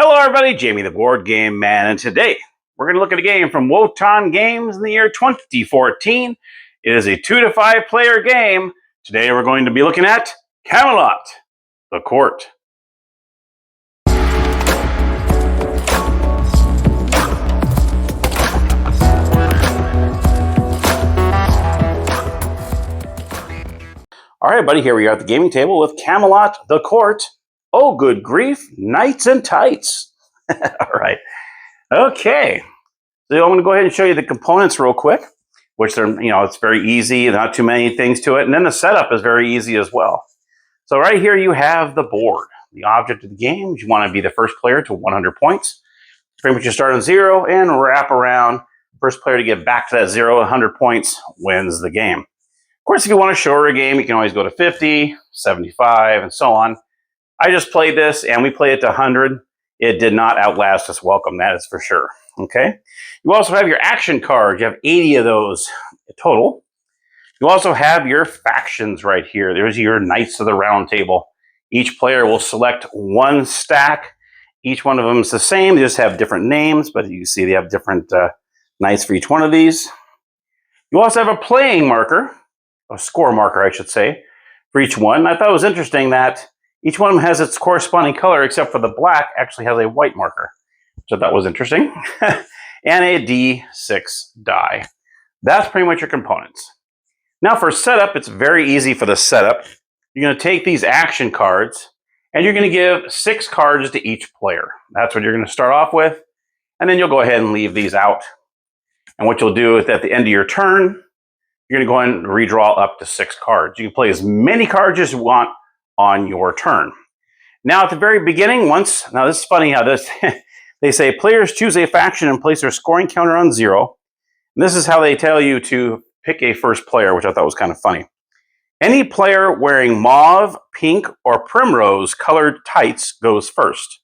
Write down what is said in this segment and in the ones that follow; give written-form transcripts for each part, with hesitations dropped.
Hello everybody, Jamie the Board Game Man, and today we're going to look at a game from Wotan Games in the year 2014. It is a 2 to 5 player game. Today we're going to be looking at Camelot the Court. Alright buddy, here we are at the gaming table with Camelot the Court. Oh good grief, knights and tights. Alright. Okay, so I'm going to go ahead and show you the components real quick, which are, it's very easy, not too many things to it, and then the setup is very easy as well. So right here you have the board. The object of the game is you want to be the first player to 100 points. Pretty much you start on 0 and wrap around. First player to get back to that 0, 100 points wins the game. Of course, if you want a shorter game, you can always go to 50, 75, and so on. I just played this, and we played it to 100. It did not outlast us welcome, that is for sure. Okay. You also have your action cards. You have 80 of those total. You also have your factions right here. There's your Knights of the Round Table. Each player will select one stack. Each one of them is the same. They just have different names, but you see they have different knights for each one of these. You also have a playing marker, a score marker, I should say, for each one. I thought it was interesting that each one of them has its corresponding color, except for the black actually has a white marker, which I thought was interesting. And a D6 die. That's pretty much your components. Now for setup, it's very easy for the setup. You're going to take these action cards, and you're going to give 6 cards to each player. That's what you're going to start off with, and then you'll go ahead and leave these out. And what you'll do is at the end of your turn, you're going to go ahead and redraw up to 6 cards. You can play as many cards as you want on your turn. Now at the very beginning, now this is funny how this, they say players choose a faction and place their scoring counter on 0. And this is how they tell you to pick a first player, which I thought was kind of funny. Any player wearing mauve, pink, or primrose colored tights goes first.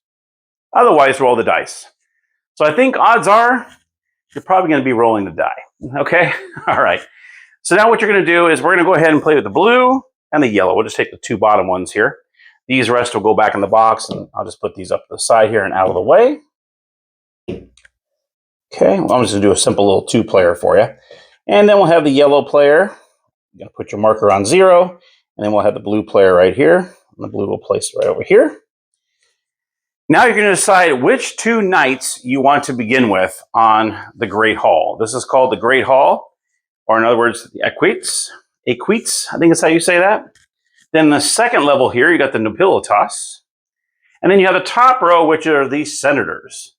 Otherwise, roll the dice. So I think odds are you're probably going to be rolling the die. Okay? All right. So now what you're going to do is we're going to go ahead and play with the blue and the yellow. We'll just take the 2 bottom ones here. These rest will go back in the box, and I'll just put these up to the side here and out of the way. Okay, well, I'm just going to do a simple little 2-player for you. And then we'll have the yellow player. You're going to put your marker on 0, and then we'll have the blue player right here. And the blue will place it right over here. Now you're going to decide which 2 knights you want to begin with on the Great Hall. This is called the Great Hall, or in other words, the equites. Equites, I think that's how you say that. Then the second level here, you got the nobilitas. And then you have the top row, which are the senators.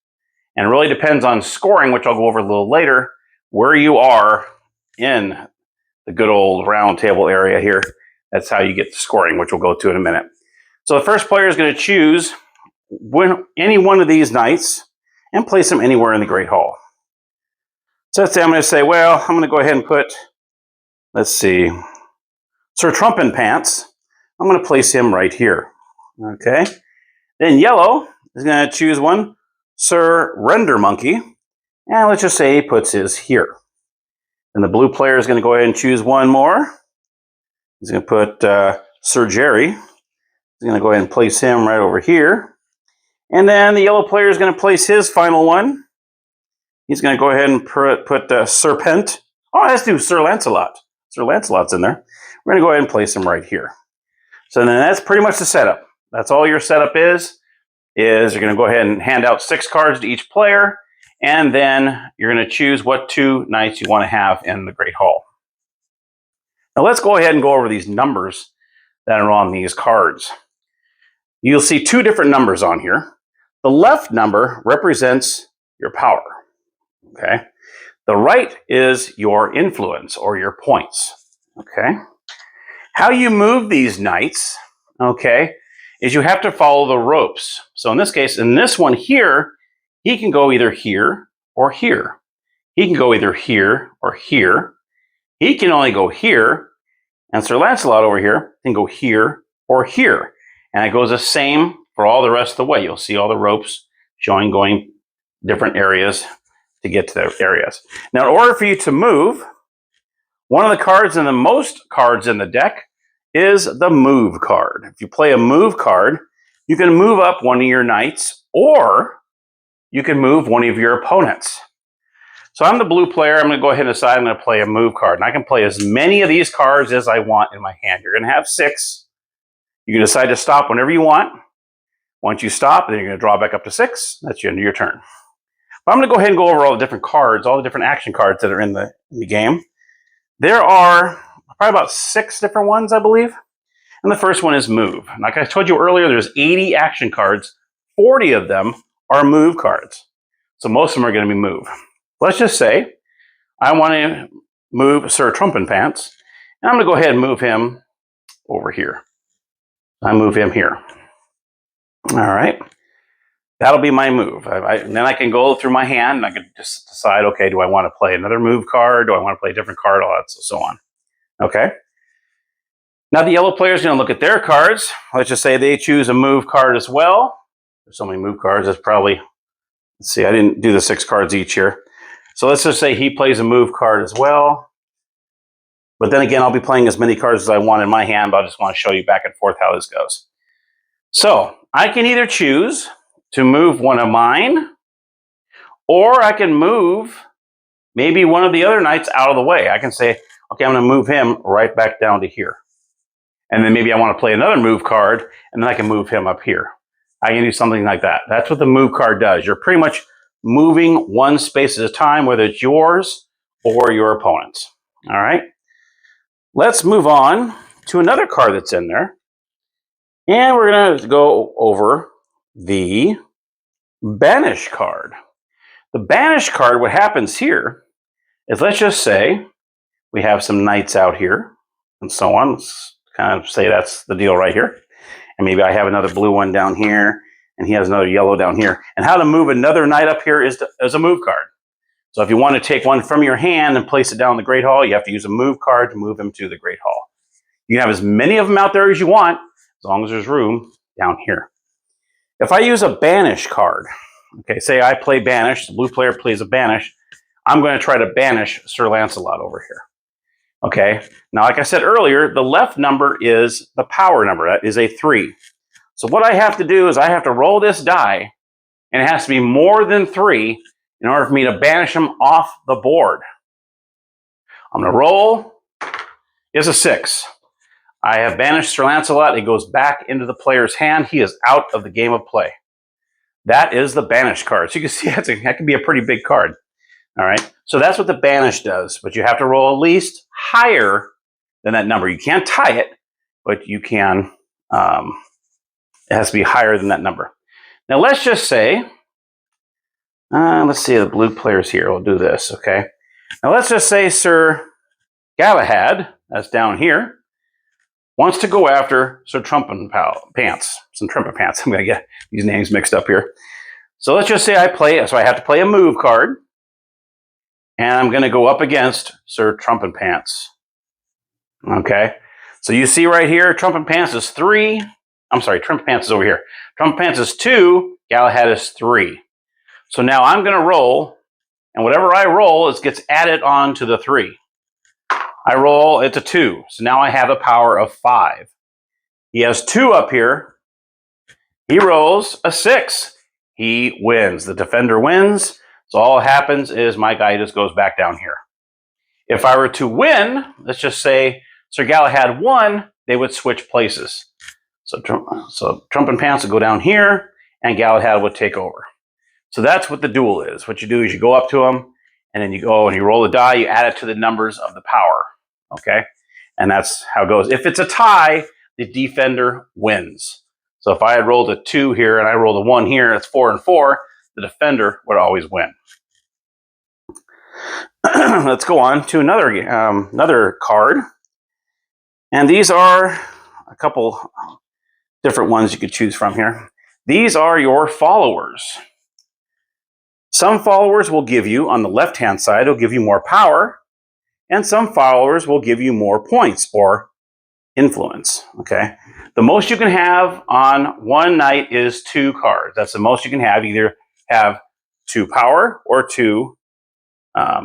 And it really depends on scoring, which I'll go over a little later, where you are in the good old round table area here. That's how you get the scoring, which we'll go to in a minute. So the first player is going to choose any one of these knights and place them anywhere in the Great Hall. So let's say I'm going to say, well, I'm going to go ahead and put, let's see, Sir Trumpin-Pants. I'm going to place him right here. Okay. Then yellow is going to choose one, Sir Render Monkey. And let's just say he puts his here. And the blue player is going to go ahead and choose one more. He's going to put Sir Jerry. He's going to go ahead and place him right over here. And then the yellow player is going to place his final one. He's going to go ahead and put Serpent. Oh, let's do Sir Lancelot. Sir Lancelot's in there. We're going to go ahead and place him right here. So then that's pretty much the setup. That's all your setup is you're going to go ahead and hand out 6 cards to each player, and then you're going to choose what 2 knights you want to have in the Great Hall. Now let's go ahead and go over these numbers that are on these cards. You'll see 2 different numbers on here. The left number represents your power. Okay. The right is your influence or your points. Okay. How you move these knights, okay, is you have to follow the ropes. So in this case, in this one here, he can go either here or here. He can go either here or here. He can only go here. And Sir Lancelot over here can go here or here. And it goes the same for all the rest of the way. You'll see all the ropes showing going different areas to get to the areas. Now, in order for you to move, one of the cards and the most cards in the deck is the move card. If you play a move card, You can move up one of your knights, or you can move one of your opponents. So I'm the blue player. I'm going to go ahead and decide I'm going to play a move card. And I can play as many of these cards as I want in my hand. You're going to have 6. You can decide to stop whenever you want. Once you stop, then you're going to draw back up to 6. That's the end of your turn. But I'm going to go ahead and go over all the different cards, all the different action cards that are in the game. There are probably about 6 different ones, I believe. And the first one is move. Like I told you earlier, there's 80 action cards. 40 of them are move cards. So most of them are going to be move. Let's just say I want to move Sir Trumpenpants, and I'm going to go ahead and move him over here. I move him here. All right. That'll be my move. And then I can go through my hand, and I can just decide, okay, do I want to play another move card? Do I want to play a different card? All that, so on. Okay. Now the yellow player is going to look at their cards. Let's just say they choose a move card as well. There's so many move cards. That's probably, let's see, I didn't do the 6 cards each here. So let's just say he plays a move card as well. But then again, I'll be playing as many cards as I want in my hand, but I just want to show you back and forth how this goes. So I can either choose to move one of mine, or I can move maybe one of the other knights out of the way. I can say, okay, I'm going to move him right back down to here. And then maybe I want to play another move card, and then I can move him up here. I can do something like that. That's what the move card does. You're pretty much moving one space at a time, whether it's yours or your opponent's. All right. Let's move on to another card that's in there. And we're going to go over the banish card. The banish card, what happens here is, let's just say we have some knights out here and so on. Let's kind of say that's the deal right here. And maybe I have another blue one down here, and he has another yellow down here. And how to move another knight up here is a move card. So if you want to take one from your hand and place it down in the Great Hall, you have to use a move card to move him to the Great Hall. You can have as many of them out there as you want, as long as there's room down here. If I use a banish card, okay, say I play banish, the blue player plays a banish, I'm going to try to banish Sir Lancelot over here. Okay, now like I said earlier, the left number is the power number. That is a 3. So what I have to do is I have to roll this die, and it has to be more than 3 in order for me to banish him off the board. I'm going to roll. It's a 6. I have banished Sir Lancelot. It goes back into the player's hand. He is out of the game of play. That is the banish card. So you can see that can be a pretty big card. All right. So that's what the banish does. But you have to roll at least higher than that number. You can't tie it, but you can. It has to be higher than that number. Now let's just say, let's see the blue players here. We'll do this. Okay. Now let's just say Sir Galahad, that's down here, wants to go after Sir Trumpenpants. Some Trumpenpants. I'm going to get these names mixed up here. So let's just say so I have to play a move card. And I'm going to go up against Sir Trumpenpants. Okay. So you see right here, Trumpenpants is 3. I'm sorry, Trumpenpants is over here. Trumpenpants is 2. Galahad is 3. So now I'm going to roll. And whatever I roll gets added on to the 3. I roll, it's a 2. So now I have a power of 5. He has 2 up here. He rolls a 6. He wins. The defender wins. So all that happens is my guy just goes back down here. If I were to win, let's just say Sir Galahad won, they would switch places. So Trumpenpants would go down here, and Galahad would take over. So that's what the duel is. What you do is you go up to him, and then you go and you roll the die, you add it to the numbers of the power. Okay? And that's how it goes. If it's a tie, the defender wins. So if I had rolled a 2 here and I rolled a 1 here, it's 4 and 4, the defender would always win. Let's go on to another card. And these are a couple different ones you could choose from here. These are your followers. Some followers will give you, on the left-hand side, will give you more power, and some followers will give you more points or influence. Okay. The most you can have on one knight is 2 cards. That's the most you can have. Either have 2 power or 2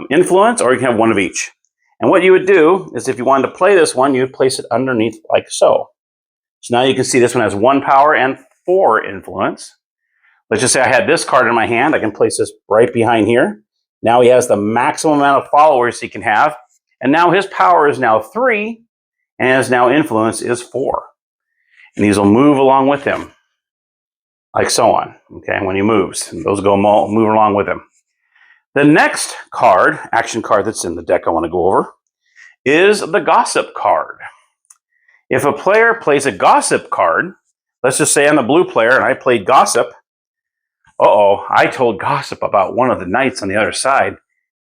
influence, or you can have 1 of each. And what you would do is, if you wanted to play this one, you would place it underneath like so. So now you can see this one has 1 power and 4 influence. Let's just say I had this card in my hand. I can place this right behind here. Now he has the maximum amount of followers he can have. And now his power is now 3, and his now influence is 4. And these will move along with him, like so on, okay, when he moves. And those go move along with him. The next card, action card that's in the deck I want to go over, is the Gossip card. If a player plays a Gossip card, let's just say I'm the blue player and I played Gossip. I told Gossip about one of the knights on the other side.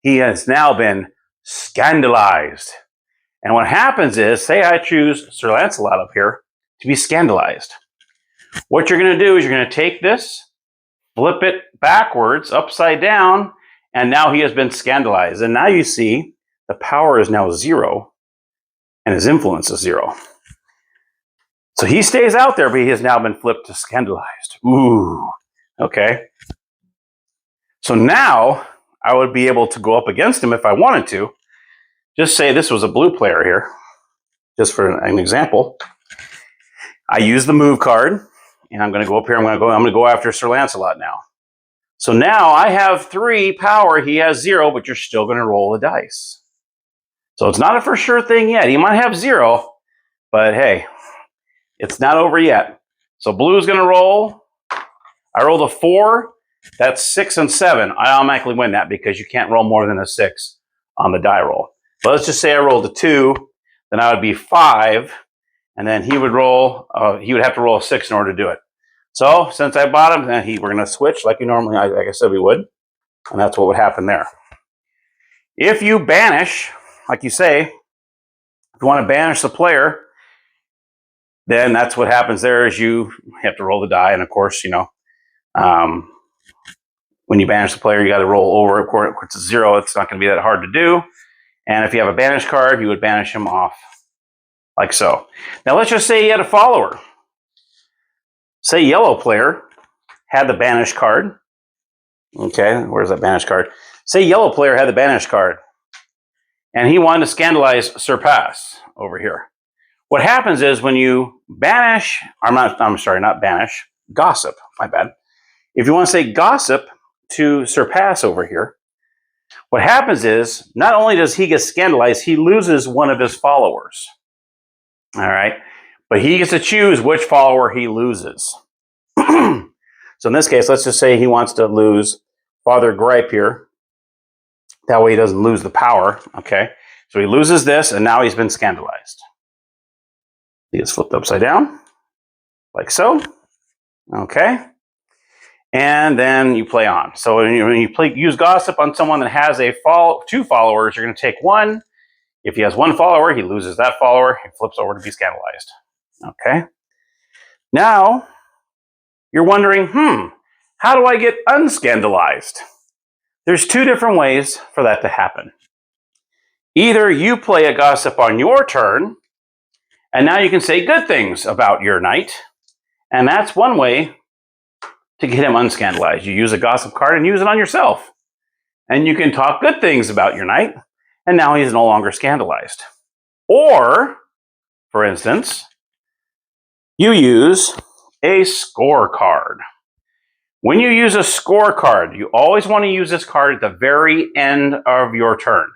He has now been scandalized. And what happens is, say I choose Sir Lancelot up here to be scandalized. What you're going to do is you're going to take this, flip it backwards, upside down, and now he has been scandalized. And now you see the power is now 0 and his influence is 0. So he stays out there, but he has now been flipped to scandalized. Ooh, okay. So now I would be able to go up against him if I wanted to. Just say this was a blue player here, just for an example. I use the move card, and I'm going to go up here. I'm going to go after Sir Lancelot now. So now I have 3 power. He has 0, but you're still going to roll the dice. So it's not a for sure thing yet. He might have 0, but hey, it's not over yet. So blue's going to roll. I rolled a 4. That's 6 and 7. I automatically win that because you can't roll more than a 6 on the die roll. But let's just say I rolled a 2. Then I would be 5. And then he would roll. He would have to roll a 6 in order to do it. So since I bought him, then we're going to switch like we normally, like I said we would. And that's what would happen there. If you banish, like you say, if you want to banish the player, then that's what happens there is you have to roll the die. And of course, when you banish the player, you got to roll over. Of course, it's a 0. It's not going to be that hard to do. And if you have a banish card, you would banish him off like so. Now let's just say you had a follower. Say yellow player had the banish card. Okay, where's that banish card? Say yellow player had the banish card. And he wanted to scandalize Surpass over here. What happens is when you banish, not banish, Gossip, my bad. If you want to say Gossip to Surpass over here, what happens is not only does he get scandalized, he loses one of his followers. All right, but he gets to choose which follower he loses. So in this case, let's just say he wants to lose Father Gripe here. That way he doesn't lose the power, okay? So he loses this, and now he's been scandalized. He gets flipped upside down, like so, okay? And then you play on. So when you use Gossip on someone that has 2 followers, you're going to take 1. If he has 1 follower, he loses that follower. He flips over to be scandalized. Okay. Now, you're wondering, how do I get unscandalized? There's 2 different ways for that to happen. Either you play a Gossip on your turn, and now you can say good things about your knight. And that's one way to get him unscandalized. You use a Gossip card and use it on yourself. And you can talk good things about your knight, and now he's no longer scandalized. Or, for instance, you use a scorecard. When you use a scorecard, you always want to use this card at the very end of your turn.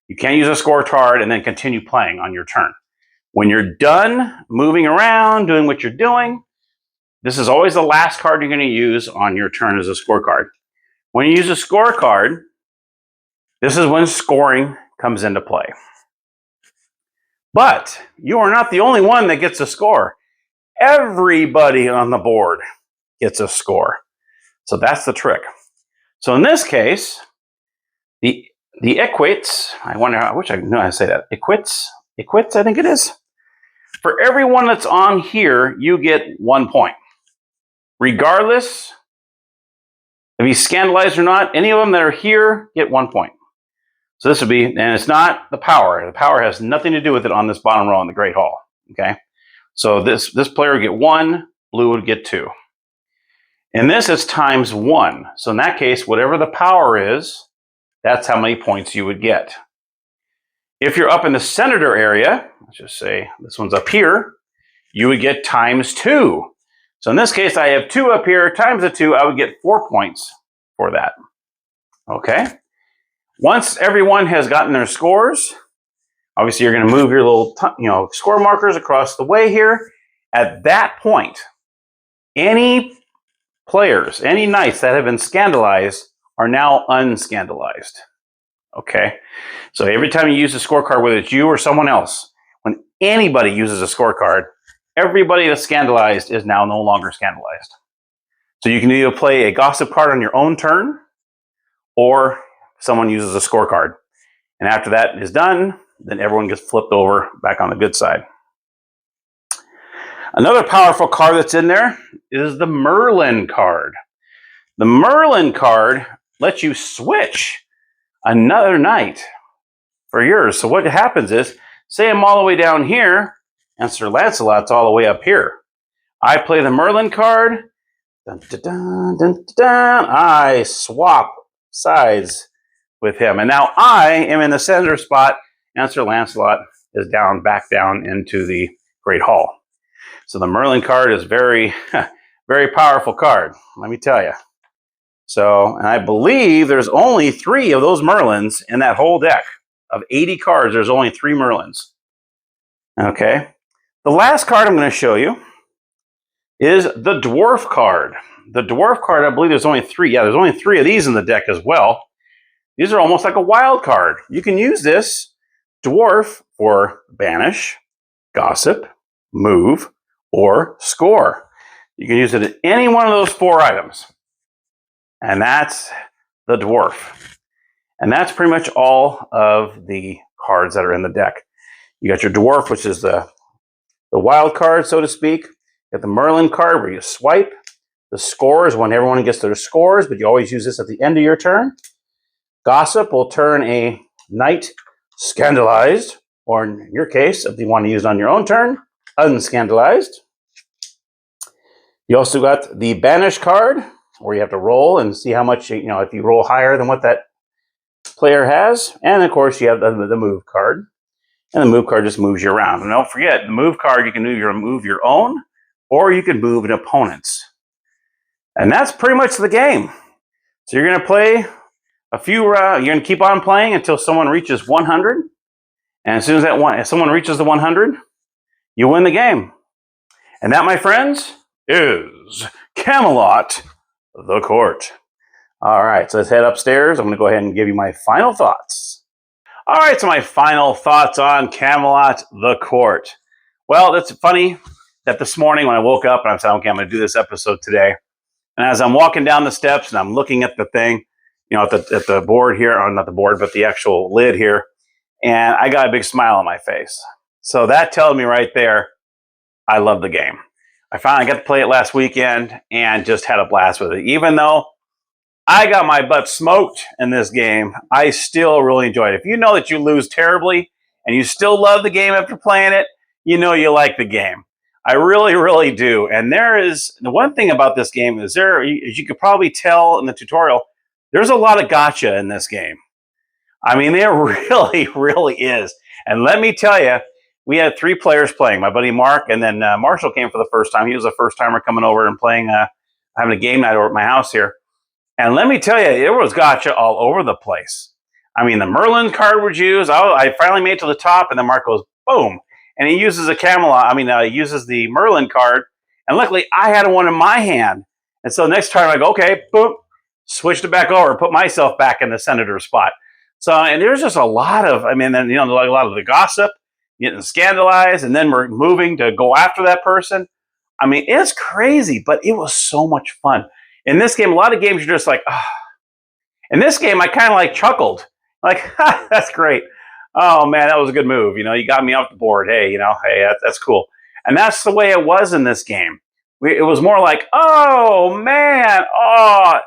You can't use a scorecard and then continue playing on your turn. When you're done moving around, doing what you're doing, this is always the last card you're going to use on your turn as a scorecard. When you use a scorecard, this is when scoring comes into play. But you are not the only one that gets a score. Everybody on the board gets a score. So that's the trick. So in this case, the equates, I wish I knew how to say that. Equates, I think it is. For everyone that's on here, you get 1 point. Regardless if he's scandalized or not, any of them that are here get 1 point. So this would be, and it's not the power. The power has nothing to do with it on this bottom row in the Great Hall. Okay, so this player would get 1, blue would get 2. And this is times 1. So in that case, whatever the power is, that's how many points you would get. If you're up in the senator area, let's just say this one's up here, you would get times 2. So in this case, I have 2 up here. Times the 2, I would get 4 points for that. Okay. Once everyone has gotten their scores, obviously you're going to move your little score markers across the way here. At that point, any players, any knights that have been scandalized are now unscandalized. Okay. So every time you use a scorecard, whether it's you or someone else, when anybody uses a scorecard, everybody that's scandalized is now no longer scandalized. So you can either play a gossip card on your own turn, or someone uses a scorecard. And after that is done, then everyone gets flipped over back on the good side. Another powerful card that's in there is the Merlin card. The Merlin card lets you switch another knight for yours. So what happens is, say I'm all the way down here, and Sir Lancelot's all the way up here. I play the Merlin card. Dun, dun, dun, dun, dun, I swap sides with him. And now I am in the center spot, and Sir Lancelot is back down into the Great Hall. So the Merlin card is very, very powerful card, let me tell you. So, and I believe there's only 3 of those Merlins in that whole deck. Of 80 cards, there's only 3 Merlins. Okay. The last card I'm going to show you is the Dwarf card. The Dwarf card, I believe there's only 3. Yeah, there's only 3 of these in the deck as well. These are almost like a wild card. You can use this Dwarf for banish, gossip, move, or score. You can use it at any one of those 4 items. And that's the Dwarf. And that's pretty much all of the cards that are in the deck. You got your Dwarf, which is the wild card, so to speak. You got the Merlin card where you swipe. The score is when everyone gets their scores, but you always use this at the end of your turn. Gossip will turn a knight scandalized, or in your case, if you want to use it on your own turn, unscandalized. You also got the Banish card, where you have to roll and see how much, if you roll higher than what that player has. And of course, you have the Move card. And the Move card just moves you around. And don't forget, the Move card, you can move your own, or you can move an opponent's. And that's pretty much the game. So you're going to play a few, you're going to keep on playing until someone reaches 100. And as soon as someone reaches the 100, you win the game. And that, my friends, is Camelot the Court. All right, so let's head upstairs. I'm going to go ahead and give you my final thoughts. All right, so my final thoughts on Camelot the Court. Well, it's funny that this morning when I woke up and I said, okay, I'm going to do this episode today. And as I'm walking down the steps and I'm looking at the thing, at the board here, or not the board, but the actual lid here, and I got a big smile on my face. So that tells me right there, I love the game. I finally got to play it last weekend and just had a blast with it. Even though I got my butt smoked in this game, I still really enjoyed it. If you know that you lose terribly and you still love the game after playing it, you know you like the game. I really, really do. And the one thing about this game is as you could probably tell in the tutorial, there's a lot of gotcha in this game. I mean, there really, really is. And let me tell you, we had 3 players playing. My buddy Mark, and then Marshall came for the first time. He was a first-timer coming over and playing, having a game night over at my house here. And let me tell you, it was gotcha all over the place. I mean, the Merlin card was used. I finally made it to the top, and then Mark goes, boom. And he uses he uses the Merlin card. And luckily, I had one in my hand. And so next time I go, okay, boom, switched it back over, put myself back in the senator spot. So, and there's just a lot of, a lot of the gossip, getting scandalized, and then we're moving to go after that person. I mean, it's crazy, but it was so much fun. In this game, a lot of games you're just like, ah. In this game, I kind of like chuckled. Like, ha, that's great. Oh, man, that was a good move. You got me off the board. Hey, hey, that's cool. And that's the way it was in this game. It was more like, oh, man,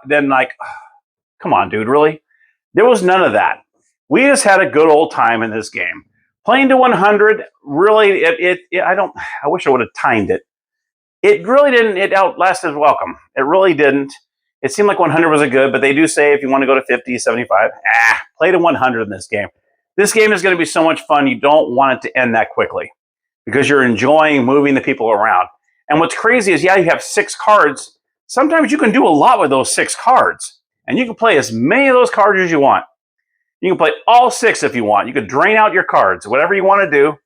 then like, oh, come on, dude, really? There was none of that. We just had a good old time in this game. Playing to 100, really, I wish I would have timed it. It really didn't, it outlasted welcome. It really didn't. It seemed like 100 was a good, but they do say if you want to go to 50, 75, play to 100 in this game. This game is going to be so much fun, you don't want it to end that quickly because you're enjoying moving the people around. And what's crazy is, yeah, you have 6 cards. Sometimes you can do a lot with those 6 cards. And you can play as many of those cards as you want. You can play all 6 if you want. You could drain out your cards, whatever you want to do.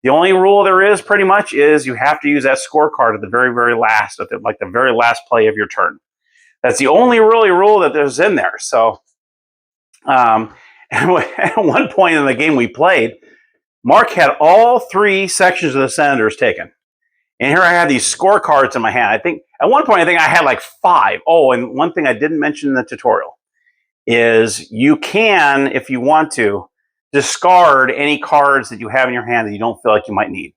The only rule there is pretty much is you have to use that scorecard at the very, very last, like the very last play of your turn. That's the only really rule that there's in there. So, and at one point in the game we played, Mark had all 3 sections of the Senators taken. And here I had these scorecards in my hand. I think at one point, I had like 5. Oh, and one thing I didn't mention in the tutorial is you can, if you want to, discard any cards that you have in your hand that you don't feel like you might need.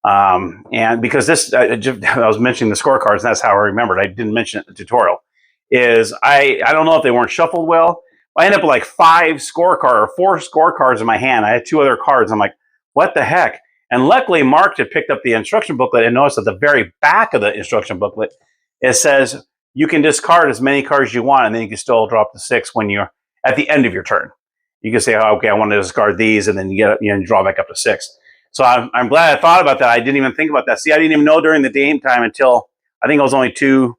And because this, I was mentioning the scorecards, and that's how I remembered. I didn't mention it in the tutorial. Is I don't know if they weren't shuffled well. I ended up with like 4 scorecards in my hand. I had 2 other cards. I'm like, what the heck? And luckily, Mark had picked up the instruction booklet and noticed at the very back of the instruction booklet, it says you can discard as many cards as you want, and then you can still drop the 6 when you're at the end of your turn. You can say, oh, okay, I want to discard these, and then you draw back up to 6. So I'm glad I thought about that. I didn't even think about that. See, I didn't even know during the game time until I think it was only two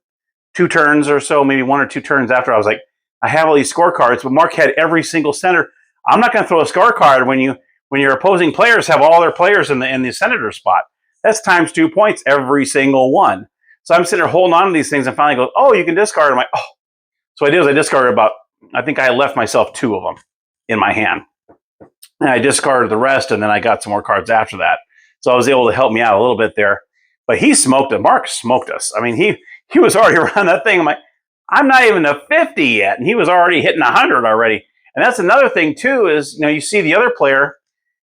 turns or so, maybe 1 or 2 turns after. I was like, I have all these scorecards, but Mark had every single center. I'm not going to throw a scorecard when your opposing players have all their players in the Senator spot. That's times 2 points every single one. So I'm sitting there holding on to these things and finally go, oh, you can discard. I'm like, oh. So I did is I discarded about, I think I left myself 2 of them in my hand. And I discarded the rest, and then I got some more cards after that. So I was able to help me out a little bit there. But he smoked it. Mark smoked us. I mean, he was already around that thing. I'm like, I'm not even to 50 yet. And he was already hitting 100 already. And that's another thing, too, is, you see the other player,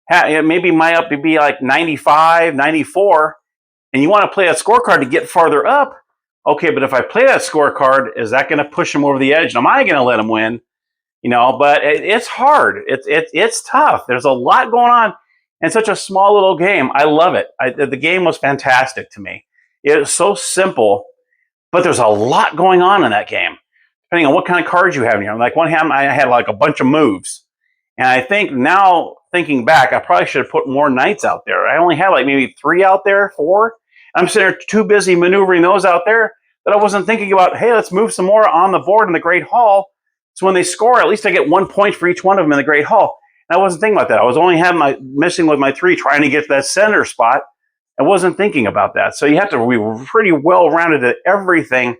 maybe might be like 95, 94, and you want to play that scorecard to get farther up. Okay, but if I play that scorecard, is that going to push him over the edge? Am I going to let him win? But it's hard. It's tough. There's a lot going on in such a small little game. I love it. The game was fantastic to me. It was so simple, but there's a lot going on in that game, depending on what kind of cards you have in here. Like one hand, I had like a bunch of moves. And I think now, thinking back, I probably should have put more knights out there. I only had like maybe 3 out there, 4. I'm sitting there too busy maneuvering those out there that I wasn't thinking about, hey, let's move some more on the board in the Great Hall. So when they score, at least I get 1 point for each one of them in the Great Hall. And I wasn't thinking about that. I was only missing with my 3 trying to get to that center spot. I wasn't thinking about that. So you have to be pretty well-rounded at everything.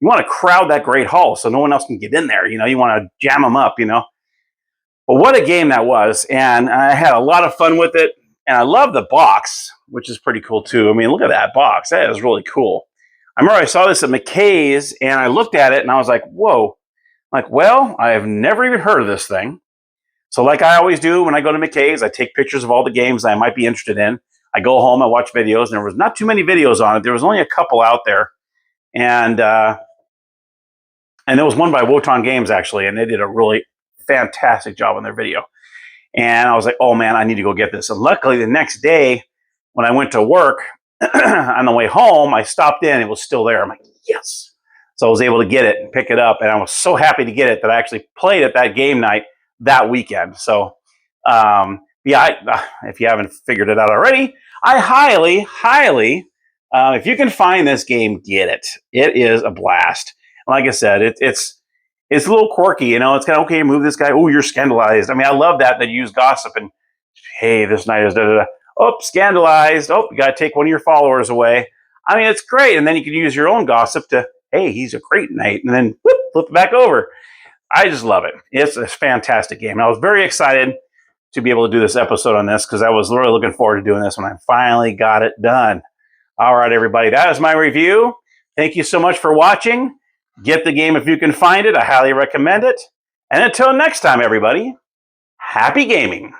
You want to crowd that Great Hall so no one else can get in there. You want to jam them up, But what a game that was. And I had a lot of fun with it. And I love the box, which is pretty cool too. I mean, look at that box. That is really cool. I remember I saw this at McKay's and I looked at it and I was like, whoa. Like, well, I have never even heard of this thing. So like I always do when I go to McKay's, I take pictures of all the games that I might be interested in. I go home, I watch videos, and there was not too many videos on it. There was only a couple out there. And there was one by Wotan Games, actually, and they did a really fantastic job on their video. And I was like, oh, man, I need to go get this. And luckily, the next day, when I went to work, on the way home, I stopped in. It was still there. I'm like, yes. So I was able to get it and pick it up. And I was so happy to get it that I actually played at that game night that weekend. So, if you haven't figured it out already, I highly, if you can find this game, get it. It is a blast. Like I said, it's a little quirky, It's kind of, okay, move this guy. Oh, you're scandalized. I mean, I love that you use gossip and, hey, this knight is da-da-da. Oh, scandalized. Oh, you got to take one of your followers away. I mean, it's great. And then you can use your own gossip to, hey, he's a great knight. And then whoop, flip it back over. I just love it. It's a fantastic game. And I was very excited to be able to do this episode on this because I was really looking forward to doing this when I finally got it done. All right, everybody, that is my review. Thank you so much for watching. Get the game if you can find it. I highly recommend it. And until next time, everybody, happy gaming.